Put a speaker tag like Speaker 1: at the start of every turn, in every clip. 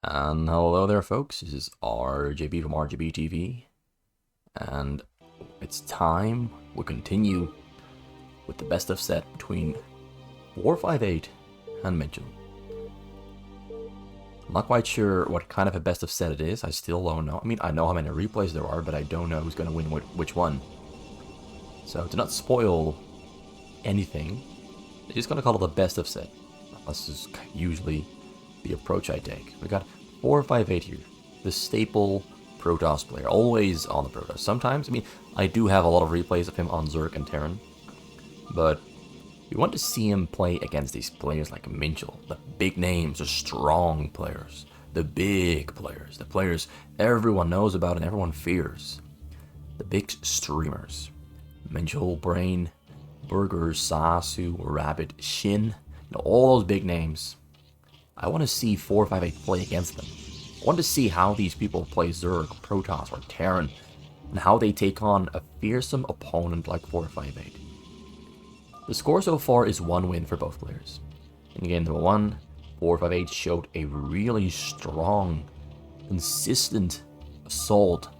Speaker 1: And hello there, folks. This is RJB from RJB TV, and it's time we continue with the best of set between 458 and Minchul. I'm not quite sure what kind of a best of set it is. I still don't know. I mean, I know how many replays there are, but I don't know who's going to win which one. So to not spoil anything, I'm just going to call it the best of set. This is usually the approach I take. We got 458 here, the staple Protoss player, always on the Protoss. Sometimes, I mean, I do have a lot of replays of him on Zerg and Terran, but we want to see him play against these players like Minchul, the big names, the strong players, the big players, the players everyone knows about and everyone fears, the big streamers. Minchul, Brain, Burger, Sasu, Rabbit, Shin, all those big names. I want to see 458 play against them. I want to see how these people play Zerg, Protoss, or Terran, and how they take on a fearsome opponent like 458. The score so far is 1 win for both players. In game number 1, 458 showed a really strong, consistent assault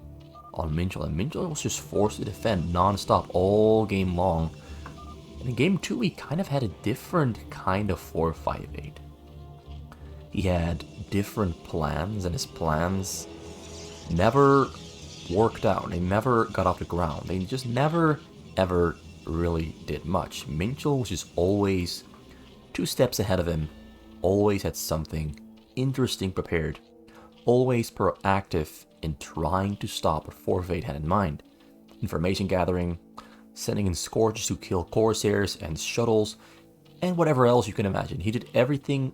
Speaker 1: on Minchul, and Minchul was just forced to defend non-stop all game long. And in game 2, he kind of had a different kind of 458. He had different plans, and his plans never worked out. They never got off the ground. They just never, ever really did much. Minchul was just always 2 steps ahead of him, always had something interesting prepared, always proactive in trying to stop what 458 had in mind. Information gathering, sending in Scourges to kill Corsairs and shuttles, and whatever else you can imagine. He did everything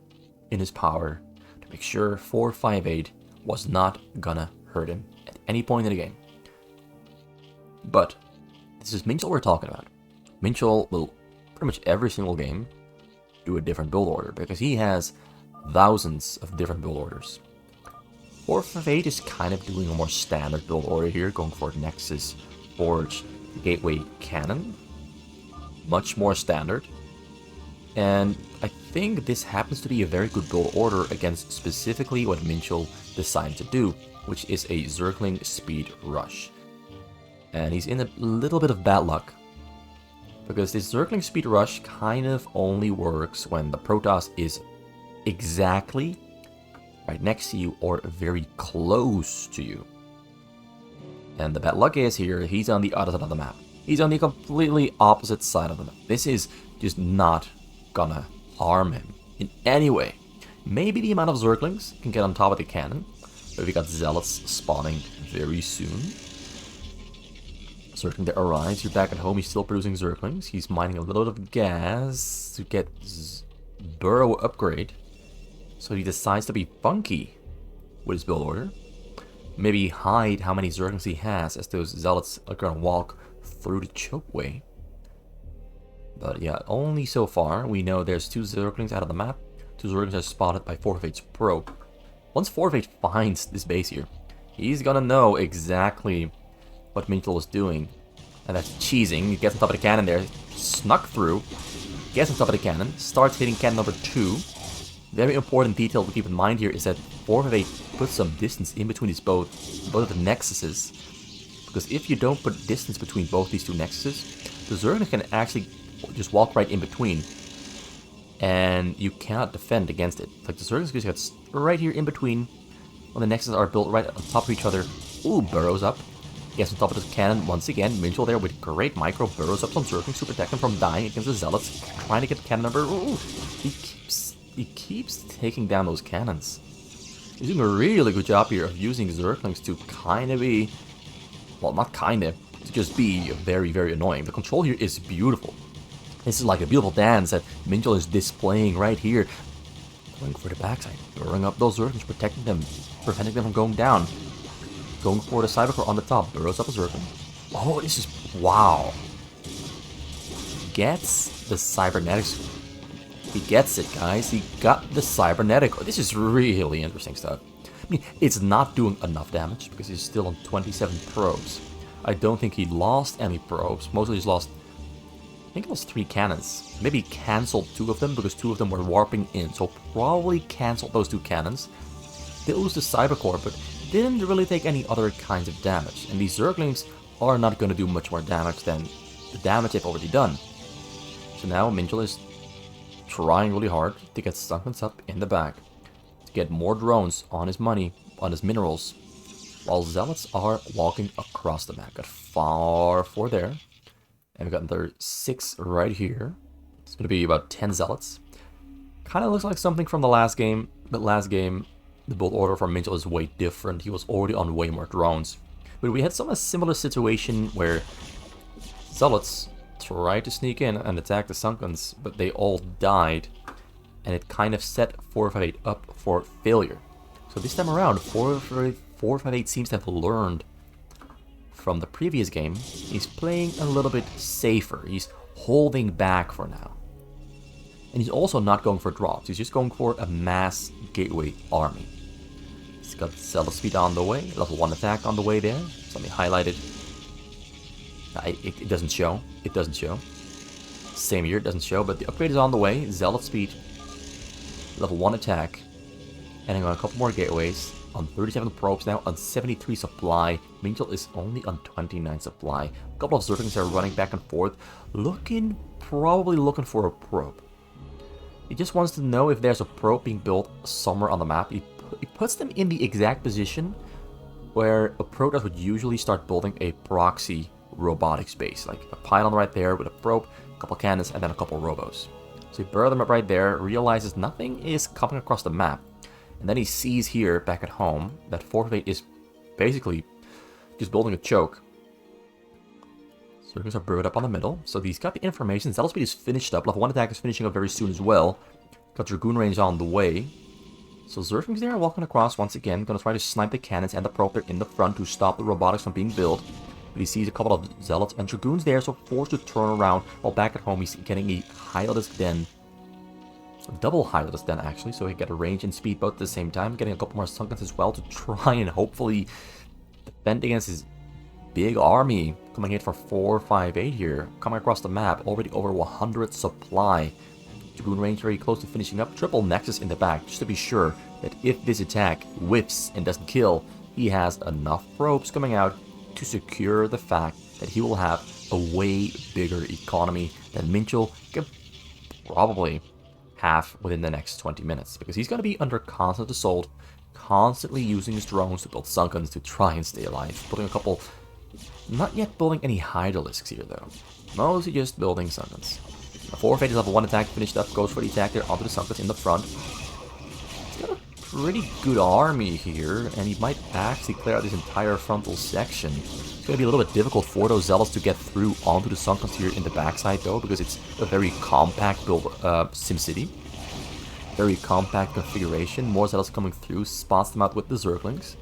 Speaker 1: in his power to make sure 458 was not gonna hurt him at any point in the game. But this is Minchul we're talking about. Minchul will pretty much every single game do a different build order because he has thousands of different build orders. 458 is kind of doing a more standard build order here, going for Nexus, Forge, Gateway, Cannon. Much more standard. And I think this happens to be a very good build order against specifically what Minchul decided to do, which is a Zergling speed rush. And he's in a little bit of bad luck, because this Zergling speed rush kind of only works when the Protoss is exactly right next to you or very close to you. And the bad luck is here, he's on the other side of the map. He's on the completely opposite side of the map. This is just not gonna harm him in any way. Maybe the amount of Zerglings can get on top of the cannon, but we got Zealots spawning very soon. Zergling that arrives, you're back at home, he's still producing Zerglings. He's mining a little bit of gas to get Burrow upgrade. So he decides to be funky with his build order. Maybe hide how many Zerglings he has as those Zealots are gonna walk through the chokeway. But yeah, only so far. We know there's 2 Zerglings out of the map. 2 Zerglings are spotted by 458's probe. Once 458 finds this base here, he's gonna know exactly what Minchul was doing. And that's cheesing. He gets on top of the cannon there, snuck through, gets on top of the cannon, starts hitting cannon number 2. Very important detail to keep in mind here is that 458 puts some distance in between these both of the nexuses. Because if you don't put distance between both these 2 nexuses, the Zerglings can actually just walk right in between, and you cannot defend against it. Like the Zerglings gets right here in between, when the nexuses are built right on top of each other. Ooh, burrows up. Gets on top of the cannon once again. Minchul there with great micro, burrows up some Zerglings to protect him from dying against the Zealots, trying to get cannon number. Ooh, he keeps taking down those cannons. He's doing a really good job here of using Zerglings to kind of be, well, not kind of, to just be very, very annoying. The control here is beautiful. This is like a beautiful dance that Minchul is displaying right here. Going for the backside, burrowing up those Zerglings, protecting them, preventing them from going down. Going for the Cybercore on the top, burrows up a Zergling. Oh, this is, wow. Gets the Cybernetics. He gets it, guys. He got the Cybernetic. Oh, this is really interesting stuff. I mean, it's not doing enough damage because he's still on 27 probes. I don't think he lost any probes. Mostly he's lost, I think it was 3 cannons. Maybe cancelled 2 of them because 2 of them were warping in. So probably cancelled those 2 cannons. did lose the Cyber Core, but didn't really take any other kinds of damage. And these Zerglings are not going to do much more damage than the damage they've already done. So now Minchul is trying really hard to get Sunkens up in the back, to get more drones on his money, on his minerals, while Zealots are walking across the map. Got 4 there, and we got another 6 right here. It's going to be about 10 Zealots. Kind of looks like something from the last game, but last game, the build order for Minchul is way different. He was already on way more drones. But we had a similar situation where Zealots tried to sneak in and attack the Sunkens, but they all died, and it kind of set 458 up for failure. So this time around, 458 seems to have learned from the previous game. He's playing a little bit safer. He's holding back for now. And he's also not going for drops. He's just going for a mass gateway army. He's got Zealot speed on the way, level 1 attack on the way there. So let me highlight it. It doesn't show. It doesn't show. Same here, it doesn't show, but the upgrade is on the way. Zealot speed, level 1 attack, and I got a couple more gateways. On 37 probes now, on 73 supply. Minchul is only on 29 supply. A couple of Zerglings are running back and forth, probably looking for a probe. He just wants to know if there's a probe being built somewhere on the map. He puts them in the exact position where a Protoss would usually start building a proxy robotics base, like a pylon right there with a probe, a couple cannons, and then a couple robos. So he burrowed them up right there, realizes nothing is coming across the map, and then he sees here, back at home, that 458 is basically just building a choke. Zerglings are burrowed up on the middle, so he's got the information. Zealot speed is finished up, level 1 attack is finishing up very soon as well. Got Dragoon range on the way. So Zerglings there walking across once again, gonna try to snipe the cannons and the probe there in the front to stop the robotics from being built. But he sees a couple of Zealots and Dragoons there, so forced to turn around, while back at home he's getting a Hydralisk Den. A double Hydralisk Den actually, so he got a range and speed both at the same time, getting a couple more Sunkens as well to try and hopefully defend against his big army coming in for 458 here, coming across the map, already over 100 supply. Dragoon range very close to finishing up. Triple Nexus in the back, just to be sure that if this attack whiffs and doesn't kill, he has enough probes coming out to secure the fact that he will have a way bigger economy than Minchul can probably have within the next 20 minutes. Because he's going to be under constant assault, constantly using his drones to build Sunkens to try and stay alive. Building a couple, not yet building any Hydralisks here though. Mostly just building Sunkens. A 458 is level 1 attack finished up, goes for the attack there onto the Sunkens in the front. He's got a pretty good army here, and he might actually clear out this entire frontal section. It's going to be a little bit difficult for those Zealots to get through onto the Sunkens here in the backside though, because it's a very compact build, SimCity. Very compact configuration. More Zealots coming through, spots them out with the Zerglings.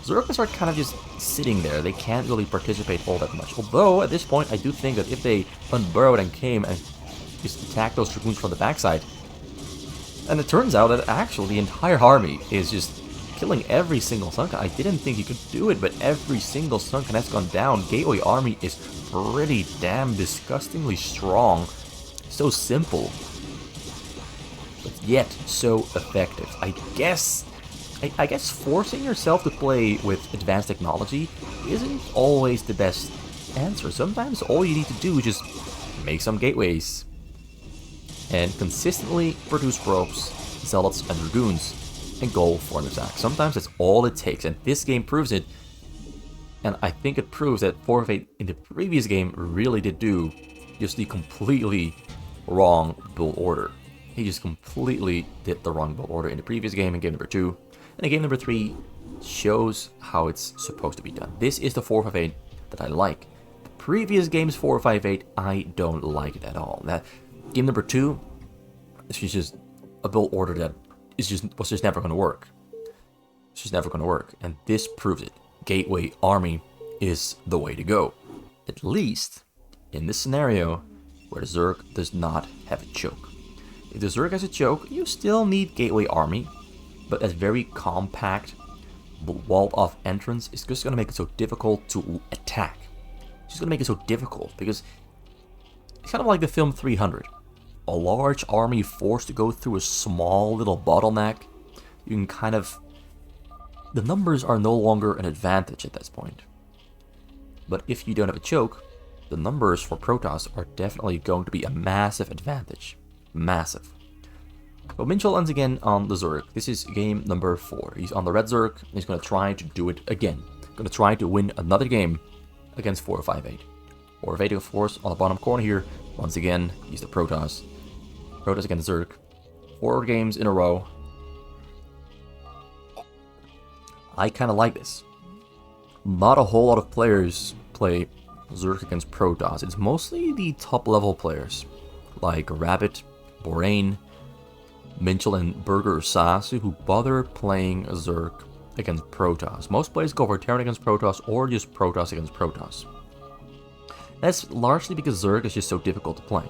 Speaker 1: Zerglings are kind of just sitting there. They can't really participate all that much. Although, at this point, I do think that if they unburrowed and came and just attacked those Dragoons from the backside, and it turns out that actually the entire army is just killing every single Sunken. I didn't think you could do it, but every single Sunken has gone down. Gateway army is pretty damn disgustingly strong. So simple, but yet so effective. I guess forcing yourself to play with advanced technology isn't always the best answer. Sometimes all you need to do is just make some gateways and consistently produce probes, Zealots, and Dragoons, and go for an attack. Sometimes that's all it takes, and this game proves it. And I think it proves that 458 in the previous game really did do just the completely wrong build order. He just completely did the wrong build order in the previous game, in game number 2. And in game number 3 shows how it's supposed to be done. This is the 458 that I like. The previous game's 458, I don't like it at all. That game number 2, this is just a build order that was just never going to work. It's just never going to work. And this proves it. Gateway army is the way to go. At least in this scenario where the Zerg does not have a choke. If the Zerg has a choke, you still need Gateway army, but a very compact, walled-off entrance is just going to make it so difficult to attack. It's just going to make it so difficult because it's kind of like the film 300. A large army forced to go through a small little bottleneck. You can kind of the numbers are no longer an advantage at this point. But if you don't have a choke, the numbers for Protoss are definitely going to be a massive advantage. Massive. So Minchul ends again on the Zerg. This is game number 4. He's on the red Zerg, and he's going to try to do it again. Going to try to win another game against 458. 458, of course, on the bottom corner here. Once again, he's the Protoss. Protoss against Zerg. 4 games in a row. I kind of like this. Not a whole lot of players play Zerg against Protoss. It's mostly the top level players, like Rabbit, Borain, Minchul, and Burger Sasu, who bother playing Zerg against Protoss. Most players go for Terran against Protoss or just Protoss against Protoss. That's largely because Zerg is just so difficult to play.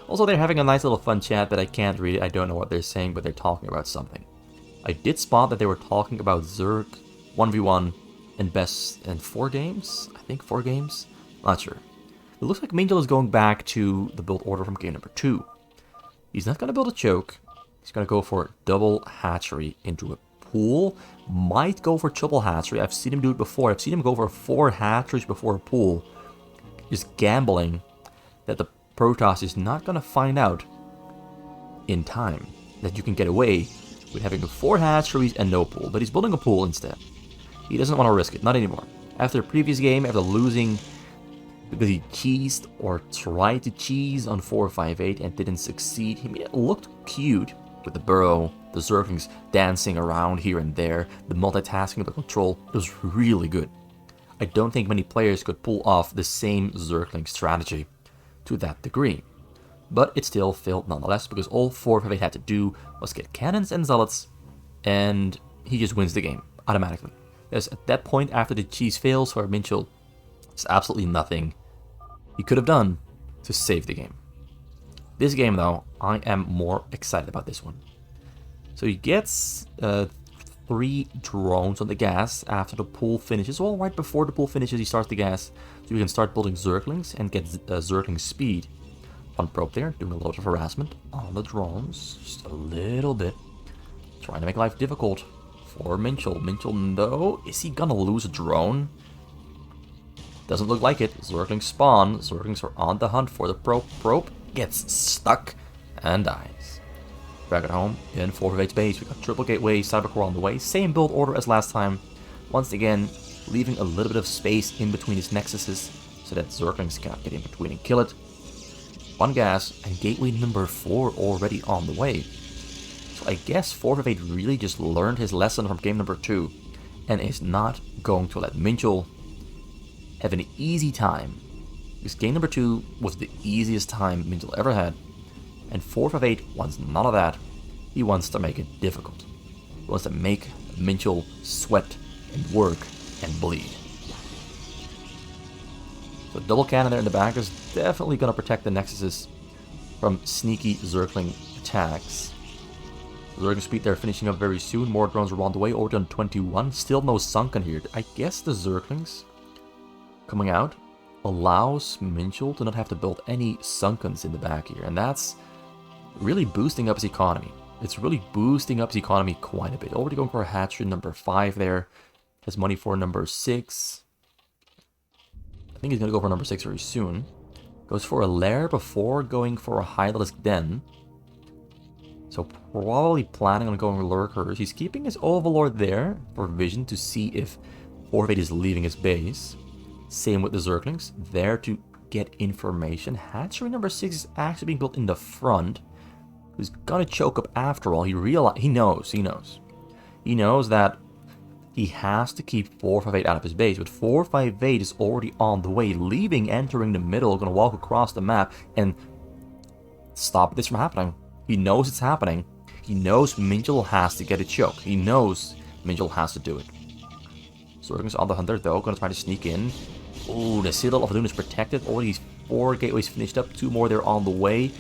Speaker 1: Also, they're having a nice little fun chat, but I can't read it. I don't know what they're saying, but they're talking about something. I did spot that they were talking about Zerg 1v1 in best in 4 games? I think 4 games? Not sure. It looks like Minchul is going back to the build order from game number 2. He's not going to build a choke. He's going to go for double hatchery into a pool. Might go for triple hatchery. I've seen him do it before. I've seen him go for 4 hatcheries before a pool. Just gambling that the Protoss is not going to find out in time that you can get away with having 4 hatcheries and no pool. But he's building a pool instead. He doesn't want to risk it. Not anymore. After the previous game, after losing because he cheesed or tried to cheese on 458 and didn't succeed, he made it looked cute with the burrow, the Zerglings dancing around here and there, the multitasking, the control. It was really good. I don't think many players could pull off the same Zergling strategy to that degree. But it still failed nonetheless, because all 458 had to do was get cannons and zealots, and he just wins the game automatically. Because at that point, after the cheese fails for Minchul, there's absolutely nothing he could have done to save the game. This game, though, I am more excited about this one. So he gets 3 drones on the gas after the pool finishes. Well, right before the pool finishes, he starts the gas, so we can start building Zerglings and get Zergling speed. Fun probe there, doing a lot of harassment on the drones, just a little bit. Trying to make life difficult for Minchul. Minchul, though, is he gonna lose a drone? Doesn't look like it. Zerglings spawn. Zerglings are on the hunt for the probe. Probe gets stuck and dies. Back at home in 458's base, we got triple gateway, cybercore on the way. Same build order as last time. Once again, leaving a little bit of space in between his nexuses so that Zerglings cannot get in between and kill it. 1 gas and gateway number 4 already on the way. So I guess 458 really just learned his lesson from game number 2 and is not going to let Minchul have an easy time. Because game number 2 was the easiest time Minchul ever had. And 458 wants none of that. He wants to make it difficult. He wants to make Minchul sweat and work and bleed. So double cannon there in the back is definitely going to protect the nexuses from sneaky Zergling attacks. Zergling speed there finishing up very soon. More drones are on the way. Over on 21. Still no sunken here. I guess the Zerglings coming out allows Minchul to not have to build any sunkens in the back here. And that's really boosting up his economy. It's really boosting up his economy quite a bit. Already going for a hatchery number 5 there. Has money for number 6. I think he's going to go for number 6 very soon. Goes for a lair before going for a Hydralisk den. So probably planning on going lurkers. He's keeping his Overlord there for vision to see if 458 is leaving his base. Same with the Zerglings. There to get information. Hatchery number 6 is actually being built in the front. Who's gonna choke up after all. He knows that he has to keep 458 out of his base, but 458 is already on the way, entering the middle, gonna walk across the map and stop this from happening. He knows it's happening. He knows Minchul has to get a choke. He knows Minchul has to do it. Zerglings on the hunter though, gonna try to sneak in. Ooh, the Citadel of Doom is protected. Already 4 gateways finished up, 2 more there on the way.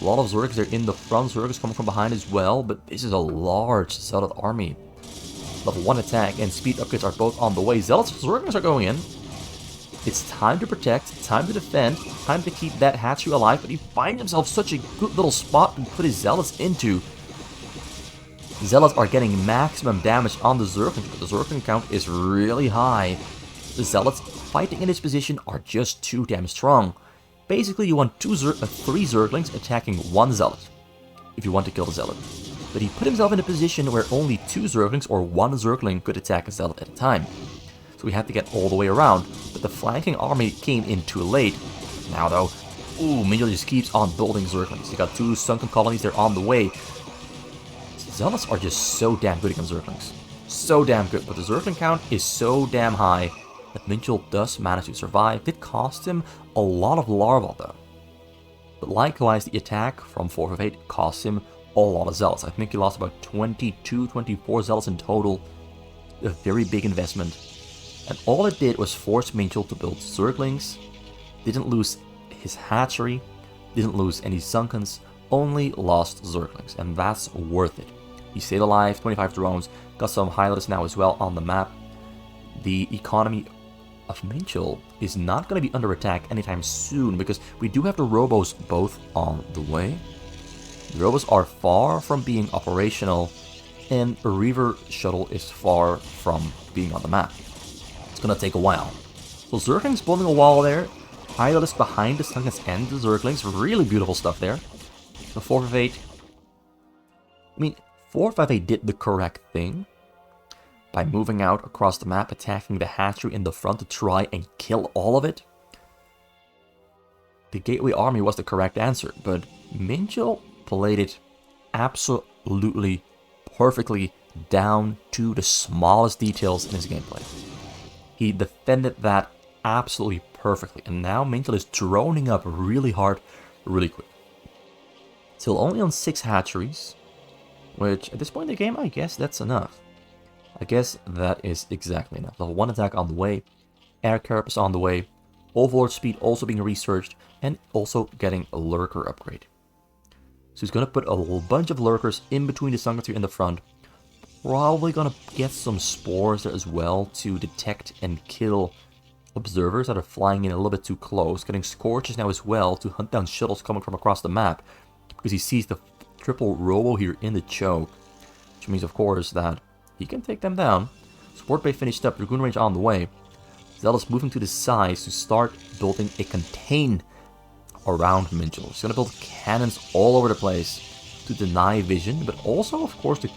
Speaker 1: A lot of Zerglings are in the front, Zerglings coming from behind as well, but this is a large Zealot army. Level 1 attack and speed upgrades are both on the way. Zealots, Zerglings are going in. It's time to protect, time to defend, time to keep that hatchery alive, but he finds himself such a good little spot to put his Zealots into. Zealots are getting maximum damage on the Zerglings, but the Zergling count is really high. The Zealots fighting in this position are just too damn strong. Basically, you want 3 Zerglings attacking 1 Zealot if you want to kill the Zealot. But he put himself in a position where only 2 Zerglings or 1 Zergling could attack a Zealot at a time. So we had to get all the way around, but the flanking army came in too late. Now though, Minchul just keeps on building Zerglings. He got 2 sunken colonies, they're on the way. Zealots are just so damn good against Zerglings. So damn good, but the Zergling count is so damn high that Minchul does manage to survive. It cost him a lot of larvae though. But likewise, the attack from 458 cost him a lot of Zealots. I think he lost about 22, 24 Zealots in total. A very big investment. And all it did was force Minchul to build Zerglings. Didn't lose his hatchery, didn't lose any Sunkens, only lost Zerglings, and that's worth it. He stayed alive, 25 drones, got some highlights now as well on the map. The economy of Minchul is not going to be under attack anytime soon, because we do have the robos both on the way. The robos are far from being operational, and a Reaver shuttle is far from being on the map. It's going to take a while. So Zerglings building a wall there. Hydralisk behind the Sunkens and the Zerglings. Really beautiful stuff there. The 458. I mean, 458 did the correct thing by moving out across the map, attacking the hatchery in the front to try and kill all of it. The Gateway Army was the correct answer, but Minchul played it absolutely perfectly down to the smallest details in his gameplay. He defended that absolutely perfectly, and now Minchul is droning up really hard, really quick. Still only on 6 hatcheries, which at this point in the game, I guess that's enough. I guess that is exactly enough. Level 1 attack on the way, air carapace on the way, overlord speed also being researched, and also getting a lurker upgrade. So he's going to put a bunch of lurkers in between the Sunken in the front. Probably going to get some spores there as well to detect and kill observers that are flying in a little bit too close. Getting scorches now as well to hunt down shuttles coming from across the map, because he sees the triple robo here in the choke, which means of course that he can take them down. Support bay finished up, Dragoon range on the way. Zealous moving to the sides to start building a contain around Minchul. He's going to build cannons all over the place to deny vision, but also of course to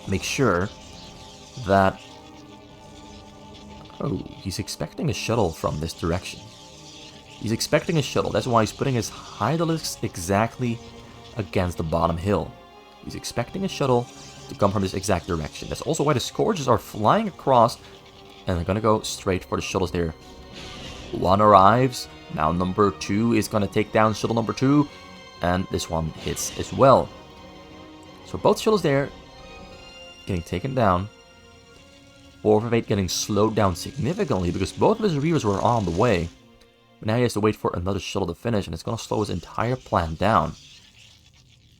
Speaker 1: make sure that... Oh, he's expecting a shuttle from this direction. He's expecting a shuttle, that's why he's putting his Hydralisks exactly against the bottom hill. He's expecting a shuttle to come from this exact direction. That's also why the Scourges are flying across, and they're gonna go straight for the shuttles there. 1 arrives, now number 2 is gonna take down shuttle number 2, and this one hits as well. So both shuttles there getting taken down. 458 getting slowed down significantly because both of his Reavers were on the way. But now he has to wait for another shuttle to finish, and it's going to slow his entire plan down.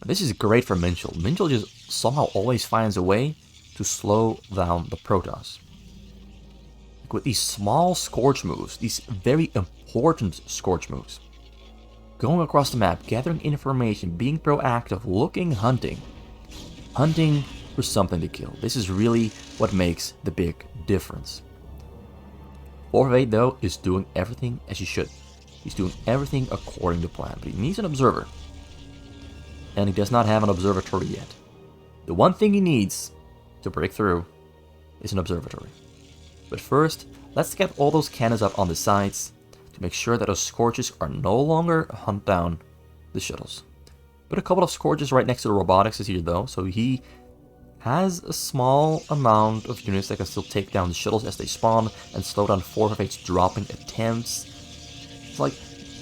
Speaker 1: And this is great for Minchul. Minchul just somehow always finds a way to slow down the Protoss. Like with these small Scourge moves, these very important Scourge moves. Going across the map, gathering information, being proactive, looking, hunting. Hunting for something to kill. This is really what makes the big difference. 458 though is doing everything as he should. He's doing everything according to plan, but he needs an observer. And he does not have an observatory yet. The one thing he needs to break through is an observatory. But first, let's get all those cannons up on the sides to make sure that those Scourges are no longer hunt down the shuttles. Put a couple of Scourges right next to the robotics here though, so he has a small amount of units that can still take down the shuttles as they spawn and slow down 458's dropping attempts. It's like,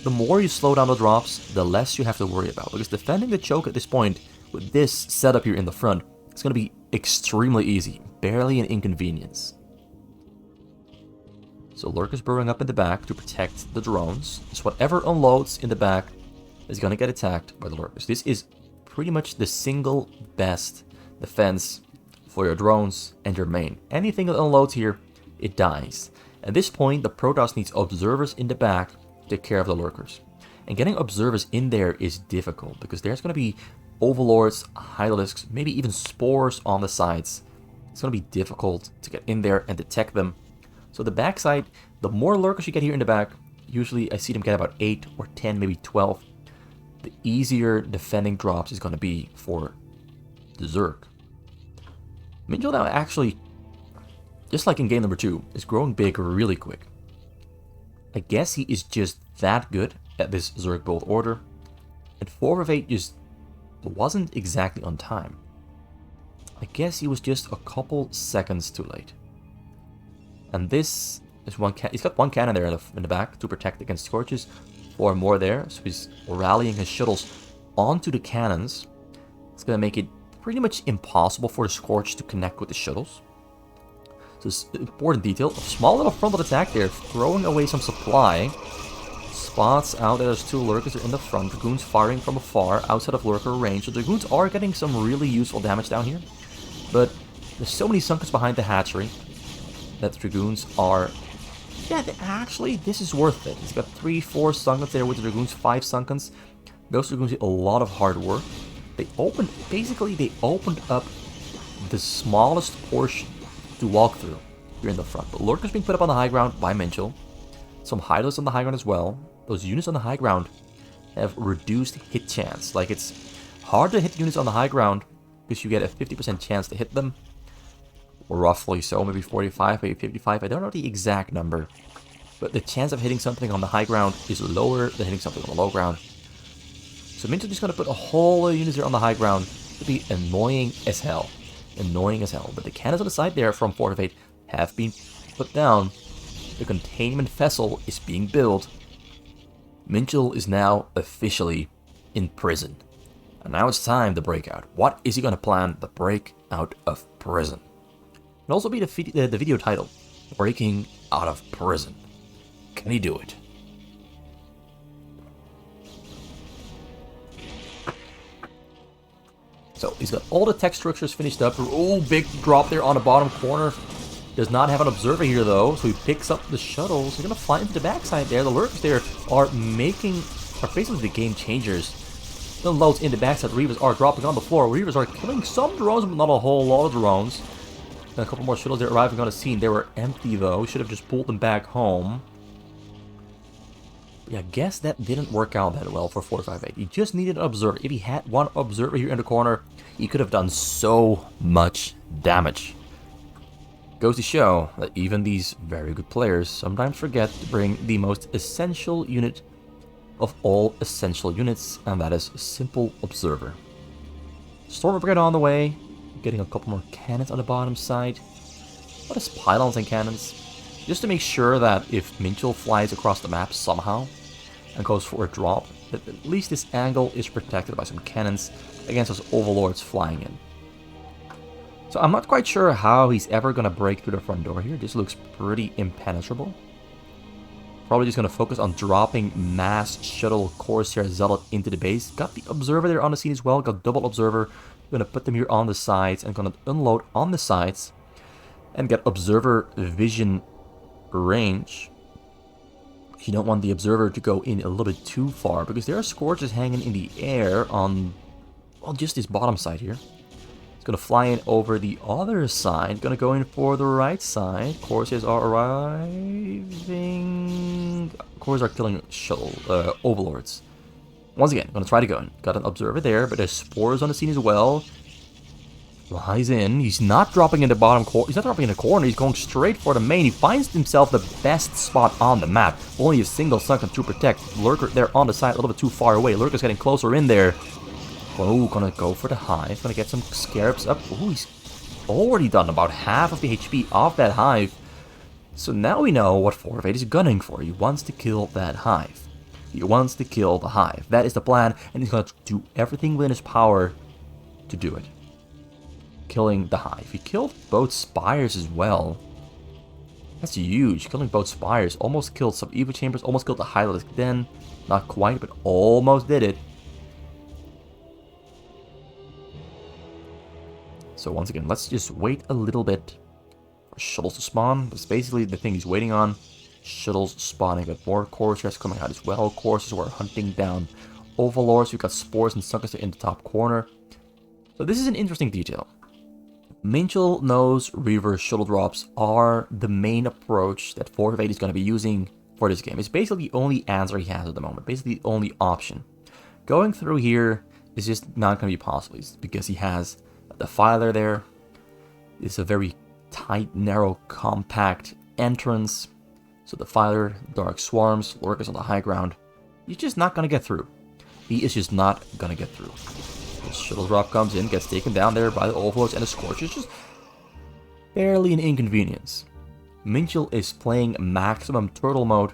Speaker 1: the more you slow down the drops, the less you have to worry about, because defending the choke at this point with this setup here in the front, it's going to be extremely easy, barely an inconvenience. So Lurkers burrowing up in the back to protect the drones. So whatever unloads in the back is going to get attacked by the Lurkers. This is pretty much the single best defense for your drones and your main. Anything that unloads here, it dies. At this point, the Protoss needs observers in the back to take care of the Lurkers. And getting observers in there is difficult because there's going to be overlords, hydralisks, maybe even spores on the sides. It's going to be difficult to get in there and detect them. So the backside, the more lurkers you get here in the back, usually I see them get about 8 or 10, maybe 12. The easier defending drops is going to be for the Zerg. Minchul now actually, just like in game number 2, is growing big really quick. I guess he is just that good at this Zerg build order. And 4 of 8 just wasn't exactly on time. I guess he was just a couple seconds too late. And this is one he's got 1 cannon there in the back to protect against scorches. 4 more there, so he's rallying his shuttles onto the cannons. It's going to make it pretty much impossible for the Scorch to connect with the shuttles. So it's an important detail. A small little frontal attack there, throwing away some supply. Spots out there, there's 2 lurkers in the front. Dragoons firing from afar, outside of lurker range. So Dragoons are getting some really useful damage down here. But there's so many Sunkens behind the hatchery that Dragoons are... Yeah, actually, this is worth it. He's got 3-4 Sunkens there with the Dragoons, 5 Sunkens. Those Dragoons did a lot of hard work. They opened up the smallest portion to walk through here in the front. But lurkers being put up on the high ground by Minchul. Some Hydralisks on the high ground as well. Those units on the high ground have reduced hit chance. Like, it's hard to hit units on the high ground because you get a 50% chance to hit them. Or roughly so, maybe 45, maybe 55. I don't know the exact number. But the chance of hitting something on the high ground is lower than hitting something on the low ground. So Minchul just going to put a whole lot of units there on the high ground. It'll be annoying as hell. Annoying as hell. But the cannons on the side there from Fortifate have been put down. The containment vessel is being built. Minchul is now officially in prison. And now it's time to break out. What is he going to plan to break out of prison? It'll also be the video title, Breaking Out of Prison. Can he do it? So he's got all the tech structures finished up. Oh, big drop there on the bottom corner. Does not have an observer here though, so he picks up the shuttles. He's gonna fly into the backside there. The lurkers there are basically the game changers. The loads in the backside. Reavers are dropping on the floor. Reavers are killing some drones, but not a whole lot of drones. And a couple more shuttles there arriving on the scene. They were empty though. Should have just pulled them back home. Yeah, I guess that didn't work out that well for 458. He just needed an observer. If he had 1 observer here in the corner, he could have done so much damage. Goes to show that even these very good players sometimes forget to bring the most essential unit of all essential units, and that is Simple Observer. Storm Brigade on the way, getting a couple more cannons on the bottom side. What is pylons and cannons? Just to make sure that if Minchul flies across the map somehow and goes for a drop, that at least this angle is protected by some cannons against those overlords flying in. So I'm not quite sure how he's ever going to break through the front door here. This looks pretty impenetrable. Probably just going to focus on dropping mass shuttle Corsair Zealot into the base. Got the observer there on the scene as well. Got double observer. Going to put them here on the sides and going to unload on the sides. And get observer vision range. You don't want the observer to go in a little bit too far, because there are scorches hanging in the air on, well, just this bottom side here. It's going to fly in over the other side. Going to go in for the right side. Corsairs are arriving. Corsairs are killing shuttle overlords. Once again, going to try to go in. Got an observer there, but there's spores on the scene as well. Flies in. He's not dropping in the bottom corner. He's not dropping in the corner. He's going straight for the main. He finds himself the best spot on the map. Only a single Sunken to protect. Lurker there on the side, a little bit too far away. Lurker's getting closer in there. Oh, gonna go for the hive. Gonna get some scarabs up. Oh, he's already done about half of the HP of that hive. So now we know what 4 of 8 is gunning for. He wants to kill that hive. He wants to kill the hive. That is the plan, and he's gonna do everything within his power to do it. Killing the hive. He killed both spires as well. That's huge. Killing both spires. Almost killed some Evo Chambers. Almost killed the Hydralisk Den. Not quite, but almost did it. So once again, let's just wait a little bit for shuttles to spawn. That's basically the thing he's waiting on. Shuttles spawning. Got more Corsairs coming out as well. Corsairs were hunting down Overlords. We've got Spores and Sunkers in the top corner. So this is an interesting detail. Minchul knows Reaver shuttle drops are the main approach that Fortifate is going to be using for this game. It's basically the only answer he has at the moment. Basically the only option. Going through here is just not going to be possible. It's because he has the Filer there. It's a very tight, narrow, compact entrance. So the Filer, Dark Swarms, Lurkers on the high ground. He's just not going to get through. He is just not going to get through. The shuttle drop comes in, gets taken down there by the Overlords, and the Scorch is just barely an inconvenience. Minchul is playing maximum turtle mode,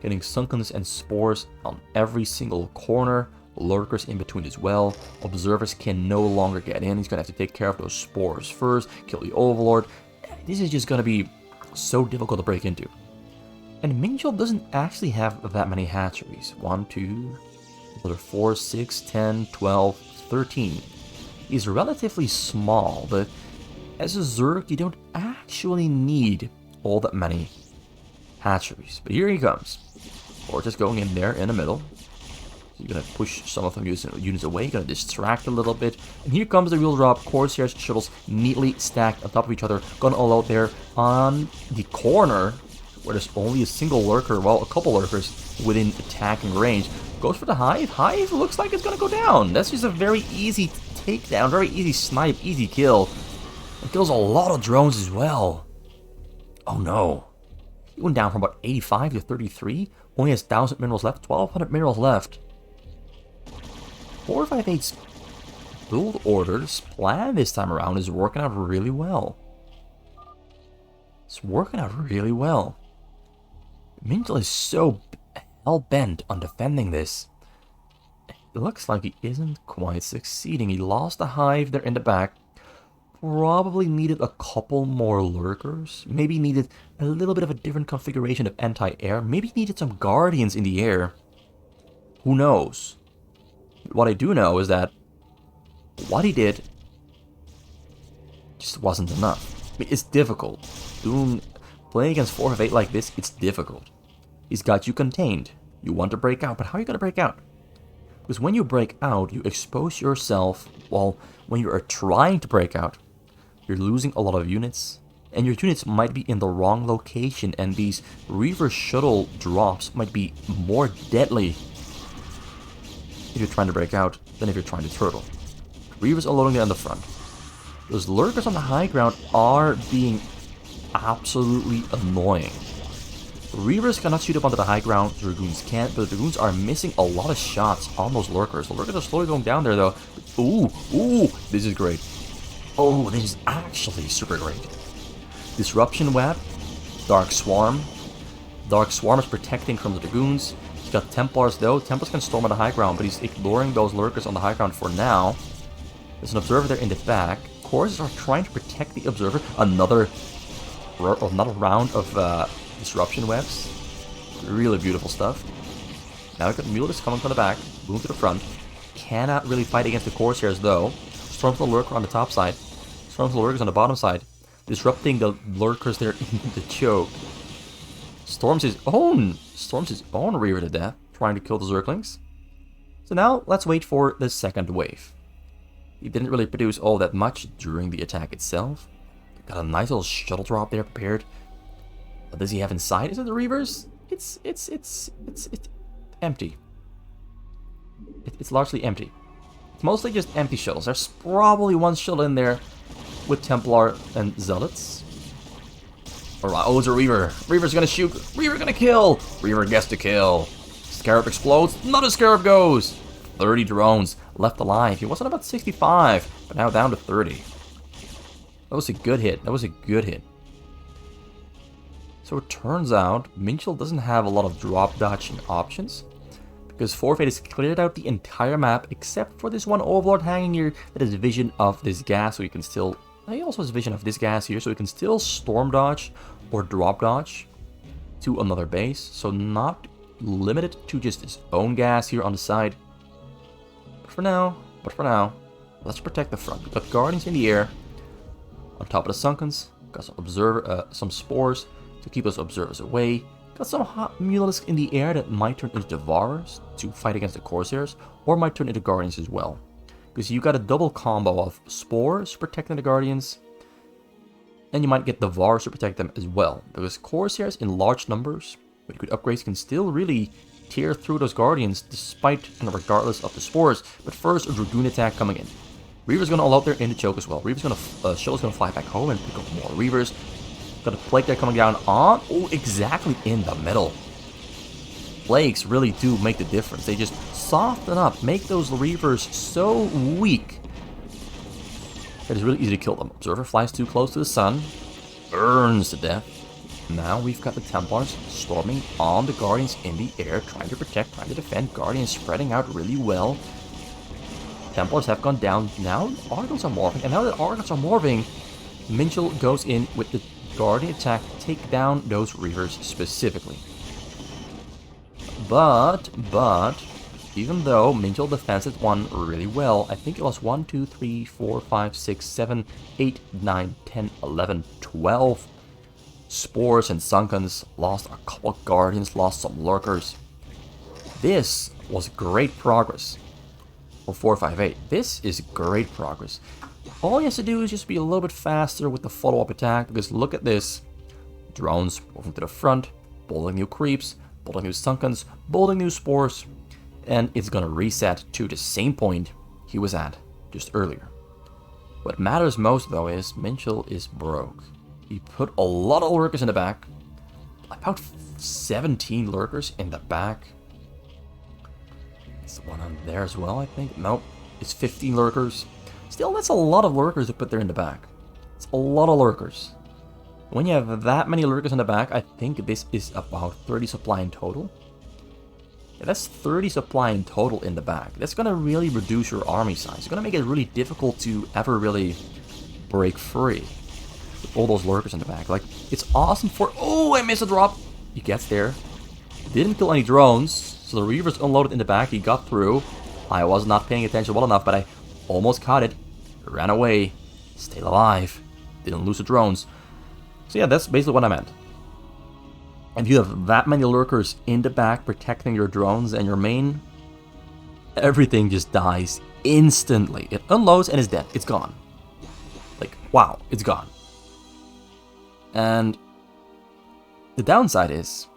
Speaker 1: getting Sunkens and Spores on every single corner, Lurkers in between as well. Observers can no longer get in. He's going to have to take care of those Spores first, kill the Overlord. This is just going to be so difficult to break into. And Minchul doesn't actually have that many hatcheries. 1, 2, 4, 6, 10, 12, 13. He's relatively small, but as a Zerg, you don't actually need all that many hatcheries. But here he comes. Or just going in there in the middle. So you're going to push some of them units away, going to distract a little bit. And here comes the wheel drop. Corsairs shuttles neatly stacked on top of each other. Going all out there on the corner, where there's only a single lurker, well, a couple lurkers within attacking range. Goes for the Hive. Hive looks like it's going to go down. That's just a very easy takedown, very easy snipe, easy kill. It kills a lot of drones as well. Oh no. He went down from about 85 to 33. Only has 1,000 minerals left, 1,200 minerals left. 458's build orders plan this time around is working out really well. It's working out really well. Minchul is so hell-bent on defending this. It looks like he isn't quite succeeding. He lost the Hive there in the back. Probably needed a couple more lurkers. Maybe needed a little bit of a different configuration of anti-air. Maybe needed some guardians in the air. Who knows? What I do know is that what he did just wasn't enough. I mean, it's difficult. Playing against 4 of 8 like this, it's difficult. He's got you contained. You want to break out, but how are you going to break out? Because when you break out, you expose yourself. Well, when you are trying to break out, you're losing a lot of units. And your units might be in the wrong location. And these Reaver shuttle drops might be more deadly if you're trying to break out than if you're trying to turtle. Reavers are loading there on the front. Those lurkers on the high ground are being absolutely annoying. Reavers cannot shoot up onto the high ground, Dragoons can't, but the Dragoons are missing a lot of shots on those lurkers. The lurkers are slowly going down there though. Ooh, this is great. Oh, this is actually super great. Disruption Web, Dark Swarm. Dark Swarm is protecting from the Dragoons. He's got Templars though. Templars can storm on the high ground, but he's ignoring those lurkers on the high ground for now. There's an Observer there in the back. Corsairs are trying to protect the Observer. Another round of Disruption Webs. Really beautiful stuff. Now we've got Mules coming from the back. Boom to the front. Cannot really fight against the Corsairs though. Storms the Lurker on the top side. Storms the Lurkers on the bottom side. Disrupting the Lurkers there in the choke. Storms his own Reaver to death. Trying to kill the Zerglings. So now let's wait for the second wave. He didn't really produce all that much during the attack itself. Got a nice little shuttle drop there prepared. What does he have inside? Is it the Reavers? It's empty. It's largely empty. It's mostly just empty shuttles. There's probably one shuttle in there with Templar and Zealots. Alright, oh, it's a Reaver. Reaver's gonna shoot. Reaver gonna kill. Reaver gets to kill. Scarab explodes. Another Scarab goes. 30 drones left alive. He wasn't about 65, but now down to 30. That was a good hit. That was a good hit. So it turns out Minchul doesn't have a lot of drop dodging options, because Forfeit has cleared out the entire map except for this one Overlord hanging here that has vision of this gas, so you can still... He also has vision of this gas here, so you can still storm dodge or drop dodge to another base. So not limited to just his own gas here on the side. But for now, let's protect the front. We've got Guardians in the air. On top of the Sunkens, got some Spores to keep those Observers away. Got some hot Mulisks in the air that might turn into Devourers to fight against the Corsairs, or might turn into Guardians as well. Because you got a double combo of Spores protecting the Guardians, and you might get Devourers to protect them as well. Because Corsairs in large numbers, with good upgrades, can still really tear through those Guardians despite and regardless of the Spores. But first, a Dragoon attack coming in. Reaver's gonna all out there in the choke as well. Reaver's gonna, Shell's gonna fly back home and pick up more Reavers. Got a Plague there coming down on, oh, exactly in the middle. Plagues really do make the difference. They just soften up, make those Reavers so weak that it's really easy to kill them. Observer flies too close to the sun, burns to death. Now we've got the Templars storming on the Guardians in the air, trying to protect, trying to defend. Guardians spreading out really well. Templars have gone down. Now Argons are morphing, and now that Argons are morphing, Minchul goes in with the Guardian attack, take down those Reavers specifically. But, even though Minchul defends it one really well, I think it was 1, 2, 3, 4, 5, 6, 7, 8, 9, 10, 11, 12 Spores and Sunkens, lost a couple Guardians, lost some Lurkers. This was great progress for 458. This is great progress. All he has to do is just be a little bit faster with the follow-up attack, because look at this. Drones moving to the front, bolting new creeps, bolting new Sunkens, bolting new Spores, and it's gonna reset to the same point he was at just earlier. What matters most though is Minchul is broke. He put a lot of Lurkers in the back, about 17 Lurkers in the back. It's the one on there as well, I think. Nope, it's 15 Lurkers. Still, that's a lot of Lurkers to put there in the back. It's a lot of Lurkers. When you have that many Lurkers in the back, I think this is about 30 supply in total. Yeah, that's 30 supply in total in the back. That's going to really reduce your army size. It's going to make it really difficult to ever really break free with all those Lurkers in the back. Like, it's awesome for... Oh, I missed a drop! He gets there. Didn't kill any drones, so the Reavers unloaded in the back. He got through. I was not paying attention well enough, but I almost caught it. Ran away. Stayed alive. Didn't lose the drones. So yeah, that's basically what I meant. If you have that many Lurkers in the back protecting your drones and your main, everything just dies instantly. It unloads and is dead. It's gone. Like, wow, it's gone. And the downside is,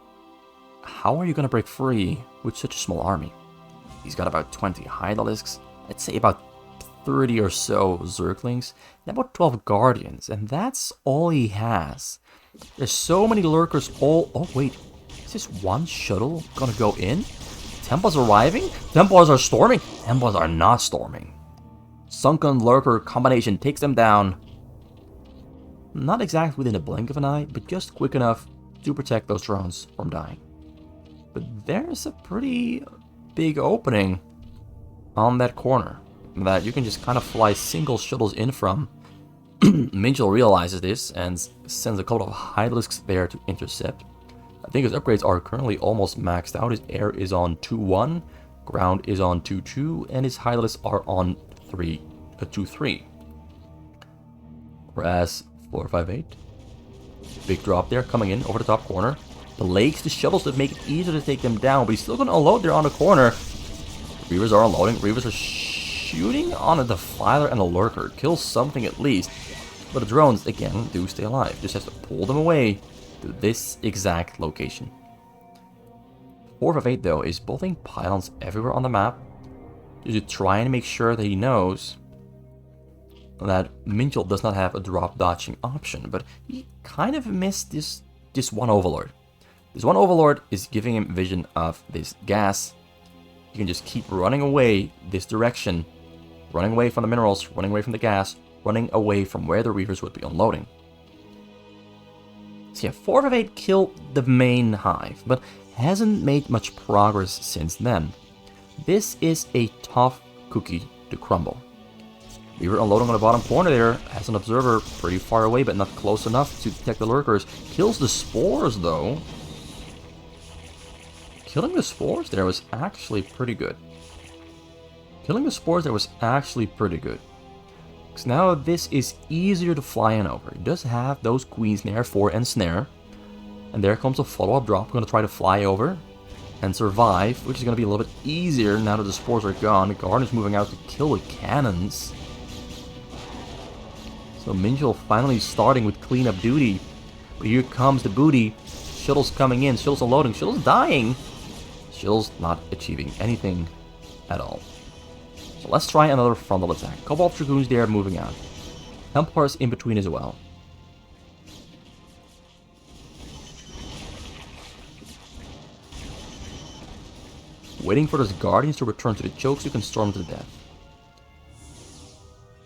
Speaker 1: how are you going to break free with such a small army? He's got about 20 Hydralisks, let's say about 30 or so Zerglings, and about 12 Guardians, and that's all he has. There's so many Lurkers all... Oh wait, is this one shuttle gonna go in? Templars arriving? Templars are storming? Templars are not storming. Sunken Lurker combination takes them down. Not exactly within a blink of an eye, but just quick enough to protect those drones from dying. But there's a pretty big opening on that corner that you can just kind of fly single shuttles in from. Minchul realizes this and sends a couple of Hydralisks there to intercept. I think his upgrades are currently almost maxed out. His air is on 2-1, ground is on 2-2, and his Hydralisks are on 2-3. Whereas 458, big drop there coming in over the top corner. The lakes, the shuttles that make it easier to take them down, but he's still going to unload there on the corner. Reavers are unloading. Reavers are shooting on a Defiler and a Lurker. Kills something at least. But the drones, again, do stay alive. Just has to pull them away to this exact location. 458, though, is bolting pylons everywhere on the map to try and make sure that he knows that Minchul does not have a drop dodging option. But he kind of missed this one Overlord. This one Overlord is giving him vision of this gas. You can just keep running away this direction, running away from the minerals, running away from the gas, running away from where the Reavers would be unloading. So yeah, 458 killed the main hive, but hasn't made much progress since then. This is a tough cookie to crumble. Reaver unloading on the bottom corner there, has an observer pretty far away but not close enough to detect the Lurkers. Kills the Spores though. Killing the Spores there was actually pretty good. Killing the Spores there was actually pretty good. Because now this is easier to fly in over. It does have those Queen's Snare, 4 and Snare. And there comes a follow-up drop. I'm going to try to fly over and survive, which is going to be a little bit easier now that the spores are gone. The Guardian's moving out to kill the cannons. So Minchul finally starting with cleanup duty. But here comes the booty. Shuttle's coming in. Shuttle's unloading. Shuttle's dying. Shuttle's not achieving anything at all. So let's try another frontal attack. Couple of Dragoons there moving out. Templars in between as well. Waiting for those Guardians to return to the choke so you can storm to death.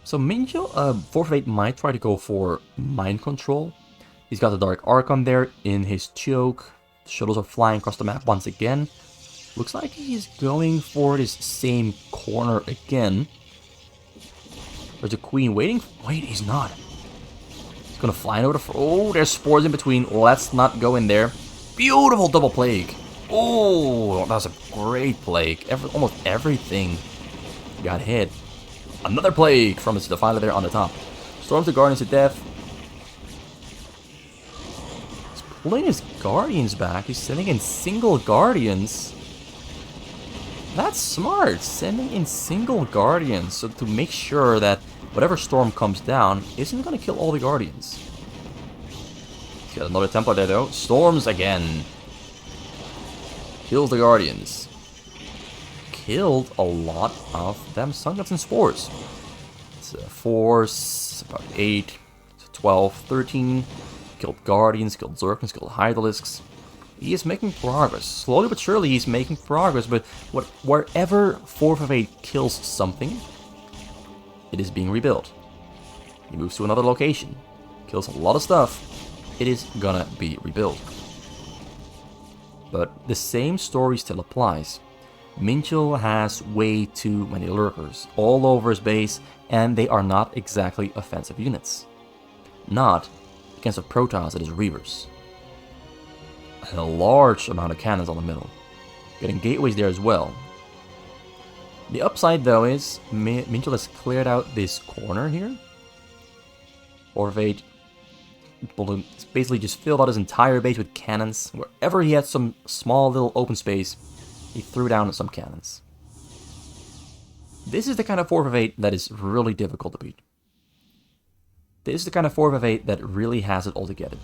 Speaker 1: So Minchul, 458 might try to go for mind control. He's got the Dark Archon there in his choke. The shuttles are flying across the map once again. Looks like he's going for this same corner again. There's a Queen waiting. Wait, he's not. He's gonna fly over the... Oh, there's spores in between. Let's not go in there. Beautiful double plague. Oh, that was a great plague. Almost everything got hit. Another plague from his Defiler there on the top. Storms the Guardians to death. He's pulling his Guardians back. He's sending in single Guardians. That's smart. Sending in single Guardians so to make sure that whatever storm comes down isn't going to kill all the Guardians. He's got another Templar there though. Storms again. Kills the Guardians. Killed a lot of them Sunguns and Spores. It's 4, about 8, 12, 13. Killed Guardians, killed Zerkins, killed Hydralisks. He is making progress. Slowly but surely he's making progress, but wherever 458 kills something, it is being rebuilt. He moves to another location, kills a lot of stuff, it is gonna be rebuilt. But the same story still applies. Minchul has way too many lurkers all over his base, and they are not exactly offensive units. Not against the Protoss that is Reavers. And a large amount of cannons on the middle. Getting gateways there as well. The upside though is Minchul has cleared out this corner here. 458 basically just filled out his entire base with cannons. Wherever he had some small little open space, he threw down some cannons. This is the kind of 458 that is really difficult to beat. This is the kind of 458 that really has it all together.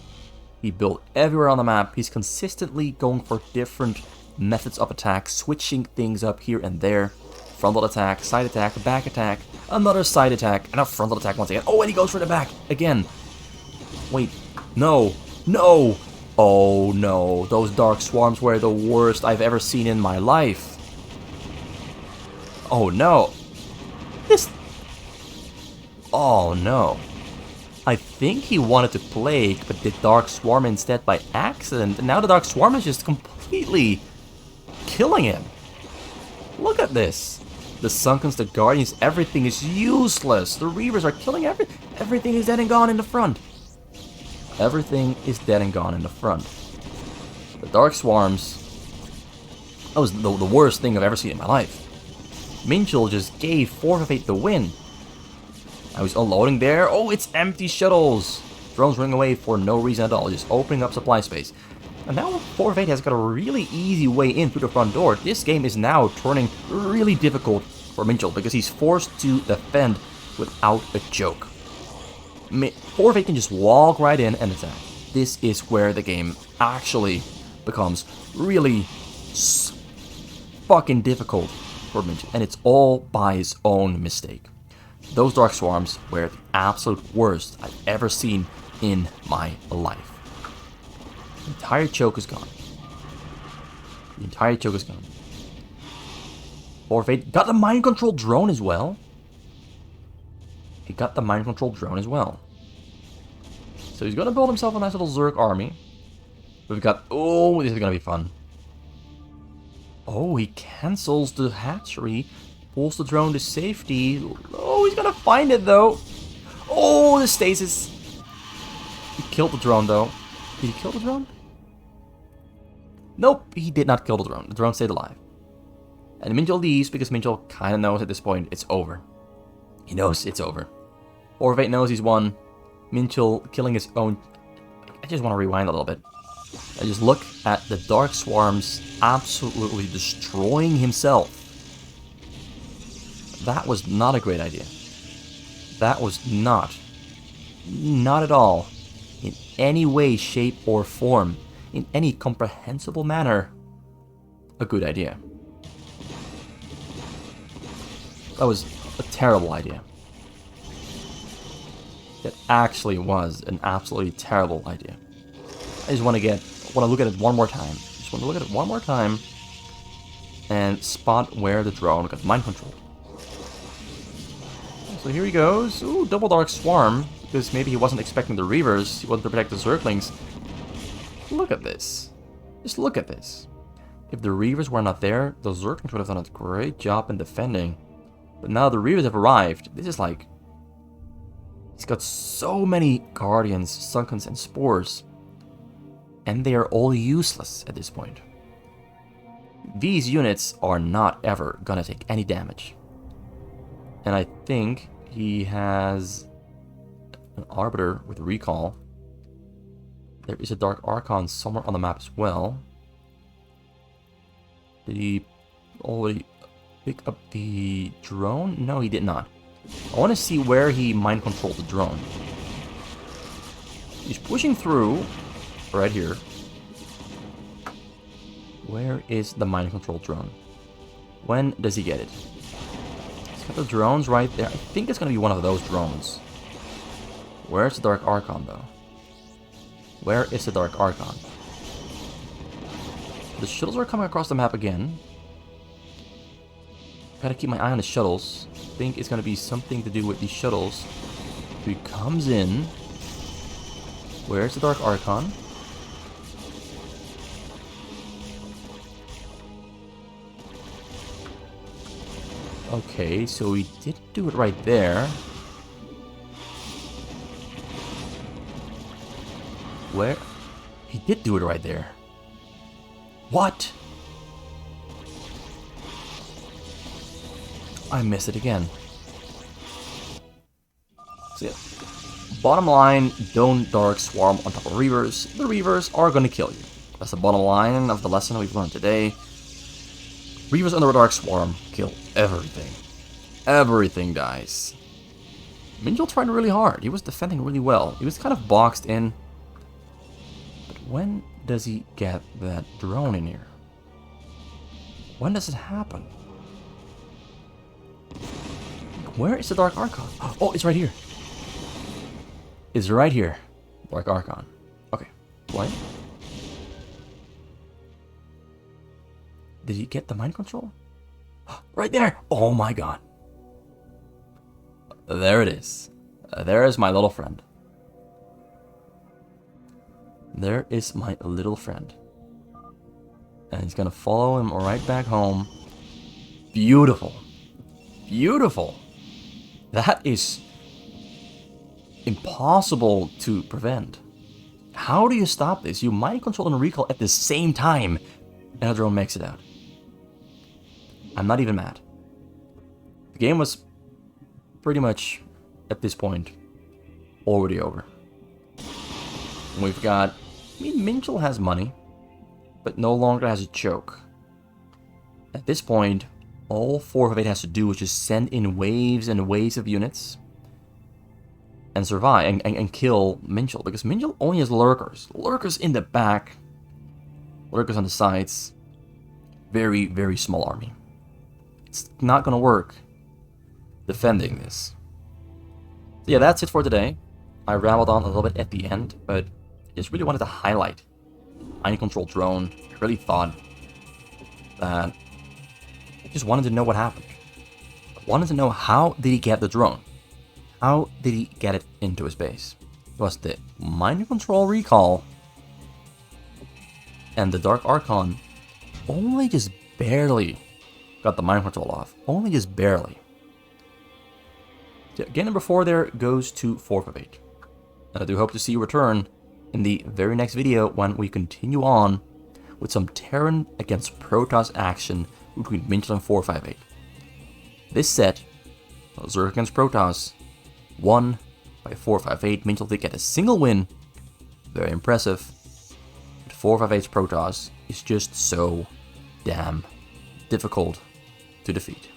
Speaker 1: He built everywhere on the map. He's consistently going for different methods of attack, switching things up here and there. Frontal attack, side attack, back attack, another side attack, and a frontal attack once again. Oh, and he goes for the back again. Wait, no, no. Oh no, those Dark Swarms were the worst I've ever seen in my life. Oh no. Oh no. I think he wanted to Plague, but did Dark Swarm instead by accident. And now the Dark Swarm is just completely killing him. Look at this. The Sunkuns, the Guardians, everything is useless. The Reavers are killing everything is dead and gone in the front. Everything is dead and gone in the front. The Dark Swarms, that was the worst thing I've ever seen in my life. Minchul just gave 458 the win. Now he's unloading there. Oh, it's empty shuttles. Drones running away for no reason at all, just opening up supply space. And now 458 has got a really easy way in through the front door. This game is now turning really difficult for Minchul because he's forced to defend without a joke. 458 can just walk right in and attack. This is where the game actually becomes really fucking difficult for Minchul, and it's all by his own mistake. Those Dark Swarms were the absolute worst I've ever seen in my life. The entire choke is gone. The entire choke is gone. 458 got the mind control drone as well. He got the mind control drone as well. So he's gonna build himself a nice little Zerg army. We've got... Oh, this is gonna be fun. Oh, he cancels the hatchery. Pulls the drone to safety. Oh, he's gonna find it though. Oh, the stasis. He killed the drone though. Did he kill the drone? Nope, he did not kill the drone. The drone stayed alive. And Minchul leaves because Minchul kind of knows at this point it's over. He knows it's over. 458 knows he's won. Minchul killing his own... I just want to rewind a little bit. And just look at the Dark Swarms absolutely destroying himself. That was not a great idea. That was not at all, in any way, shape, or form, in any comprehensible manner, a good idea. That was a terrible idea. It actually was an absolutely terrible idea. I just want to look at it one more time. Just want to look at it one more time and spot where the drone got mind controlled. So here he goes. Ooh, double Dark Swarm, because maybe he wasn't expecting the Reavers. He wanted to protect the Zerglings. Look at this. Just look at this. If the Reavers were not there, the Zerglings would have done a great job in defending. But now the Reavers have arrived. This is like... He's got so many Guardians, Sunkens, and Spores. And they are all useless at this point. These units are not ever gonna take any damage. And I think he has an Arbiter with Recall. There is a Dark Archon somewhere on the map as well. Did he already pick up the drone? No, he did not. I want to see where he mind controlled the drone. He's pushing through right here. Where is the mind control drone? When does he get it? He's got the drones right there. I think it's going to be one of those drones. Where's the Dark Archon though? Where is the Dark Archon? The shuttles are coming across the map again. Gotta keep my eye on the shuttles. I think it's gonna be something to do with these shuttles. He comes in. Where's the Dark Archon? Okay, so he did do it right there. Where? He did do it right there. What? I missed it again. So yeah. Bottom line, don't Dark Swarm on top of Reavers. The Reavers are gonna kill you. That's the bottom line of the lesson we've learned today. Reavers under a Dark Swarm kill everything. Everything dies. Minchul tried really hard. He was defending really well. He was kind of boxed in. But when does he get that drone in here? When does it happen? Where is the Dark Archon? Oh, it's right here. It's right here. Dark Archon. Okay. What? Did he get the mind control? Right there! Oh my god. There it is. There is my little friend. There is my little friend. And he's gonna follow him right back home. Beautiful. Beautiful. That is impossible to prevent. How do you stop this? You mind control and recall at the same time, and a drone makes it out. I'm not even mad. The game was pretty much, at this point, already over. We've got... I mean, Minchul has money, but no longer has a choke. At this point, all 4 of it has to do is just send in waves and waves of units and survive and kill Minchul, because Minchul only has lurkers. Lurkers in the back, lurkers on the sides. Very, very small army. It's not gonna work defending this. So yeah, that's it for today. I rambled on a little bit at the end, but I just really wanted to highlight mind control drone. I really thought that I just wanted to know what happened. I wanted to know, how did he get the drone? How did he get it into his base? Was the mind control recall and the Dark Archon only just barely got the mind control off? Only just barely. So game number 4 there goes to 4 of 8. And I do hope to see you return in the very next video when we continue on with some Terran against Protoss action between Minchul and 458. This set, Zerg against Protoss, won by 458. Minchul did get a single win. Very impressive. But 458's Protoss is just so damn difficult to defeat.